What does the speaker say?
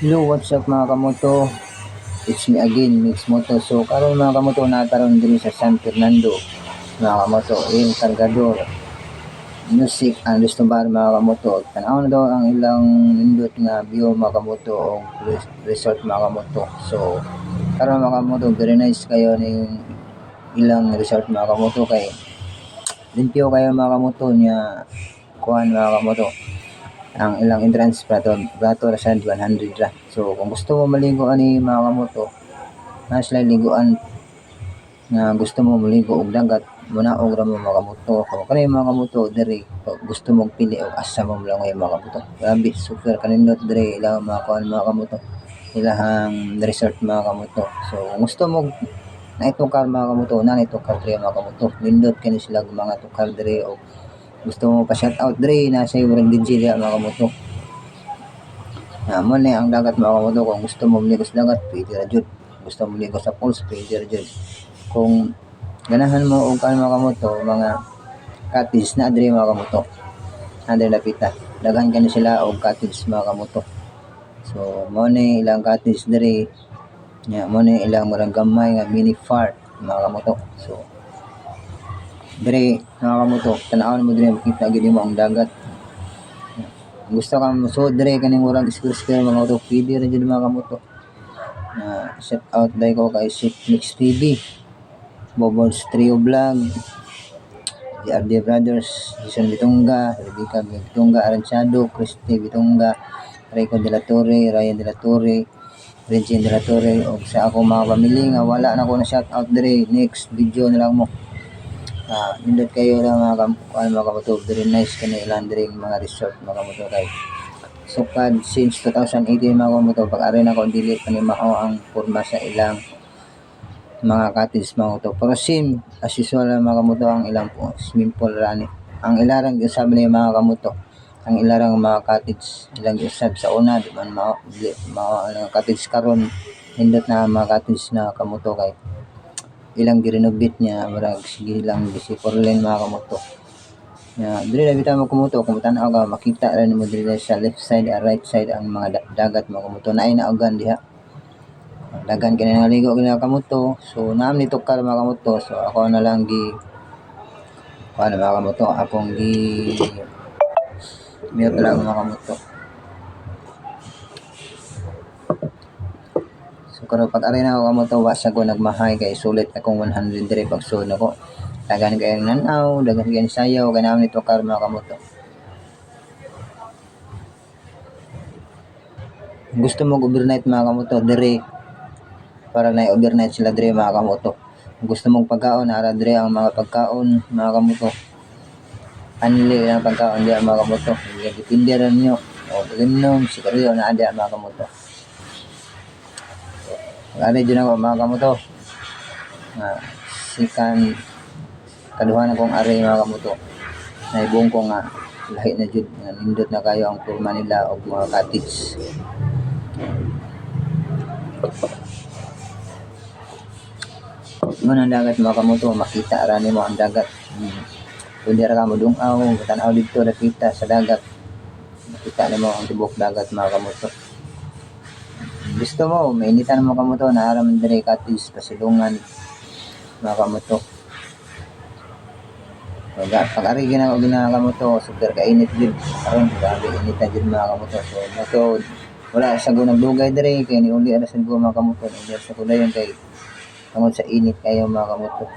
Hello, what's up mga kamoto? It's me again, Mix Moto. So, karon mga kamoto, nataron din sa San Fernando. Mga kamoto, El Cargador, Music and Resto Bar mga kamoto. Tanaw na daw ang ilang nindot nga view mga kamoto o resort mga kamoto. So, karon mga kamoto, very nice kayo ning ilang resort mga kamoto kay limpyo kayo mga kamoto niya kuhan mga kamoto. Ang ilang entrance plato ra siya 100 ra. So kung gusto mo maligo ani mga kamoto, na sila liguan nga gusto mo maligo og dagat, munaog ra mo mga kamoto. Kung kani mga kamoto diri gusto mong pili og asa mo langoy mga kamoto. Grabe super kanindot diri ilang mga kuan mga kamoto. Ilahang resort mga kamoto. So kung gusto mo na itukar mga kamoto, na itukar diri mga kamoto. Nindot kani sila mga tukar diri og gusto mo pa shout out diri na sa urang DJ mga kamoto. Mo na ang dagat mga kamoto, kung gusto mo maligo sa dagat pwede ra jud, gusto mo maligo sa pools pwede ra jud. Kung ganahan mo og kan mga kamoto, mga cottage na diri mga kamoto, na lapita daghan kani sila og cottage mga kamoto. So mo ni ilang cottage diri nya, mo ni ilang murang gamay nga mini fort mga kamoto. So diri mga kamoto, tan-awon mo diri makita gyud mo ang dagat. Gusto kang musud diri kaning murang square mga kamoto, pwede ra jud mga kamoto. Shout out day ko kay Sip Mix TV, Bobos Trio Vlog, JRD Brothers, Jason Bitonga, Rebecca Bitonga, Aranchado, Christy Bitonga, Rico De La Torre, Ryan De La Torre, Regine De La Torre, o sa ako mga pamilya nga wala na ko na shout out diri, next video na lang mo. Nindot kayo lang mga kamoto, very nice kani ilang diri mga resort mga kamoto kay sukad since 2018 mga kamoto, pag-ari na ko dili pa ni mao ang porma sa ilang mga cottage mga kamoto. Pero same as usual mga kamoto ang ilang swimming pool rani. Ang ilarang usab ni mga kamoto, ang ilarang mga cottage ilang usab sa una di man mao cottage karon nindot na mga cottage na kamoto kay ilang girenovate niya murag sige lang bisi porlen mga kamoto. Dili na bitaw mo kamoto, kung tan-aw ka makita ra nimo diri sa left side and right side ang mga dagat mga kamoto. Naay naugan diha. Dagan kini naligo kini kamoto. So naam ni tukar mga kamoto. So ako na lang paano mga kamoto, akong mute lang mga kamoto. So karon pag-ari na ako kamoto, wa sa ko nagmahay kay sulit akong 100 diri pag sud nako. Dagan kay nanaw, dagan kay sayaw, kanang nito kar mga kamoto. Gusto mo overnight mga kamoto diri, para na overnight sila diri mga kamoto. Gusto mong pagkaon, ara diri ang mga pagkaon mga kamoto. Anli ang pagkaon diya mga kamoto. Depende ra ninyo. O inom, sigarilyo na diya mga kamoto. Ari dyan ako mga kamoto. Sikan kaduhan akong ari mga kamoto. Naibong ko nga lahi na jud nga nindot na kayo ang porma nila og mga cottage. Ngon ang dagat mga kamoto, makita ra nimo ang dagat. Pwede ra ka mo dungaw, tan-aw dito nakita sa dagat. Makita nimo ang tibok dagat mga kamoto. Gusto mo, mainitan mo kamoto, naaraman diri cottage pasilungan mga kamoto. Pag-ari gina og kamoto, super kainit jud. Karon grabe init jud mga kamoto. So moto wala sa go nagdugay diri kay ni uli ara sa go mga kamoto. Uli sa kudayon kay tungod sa init kayo mga kamoto.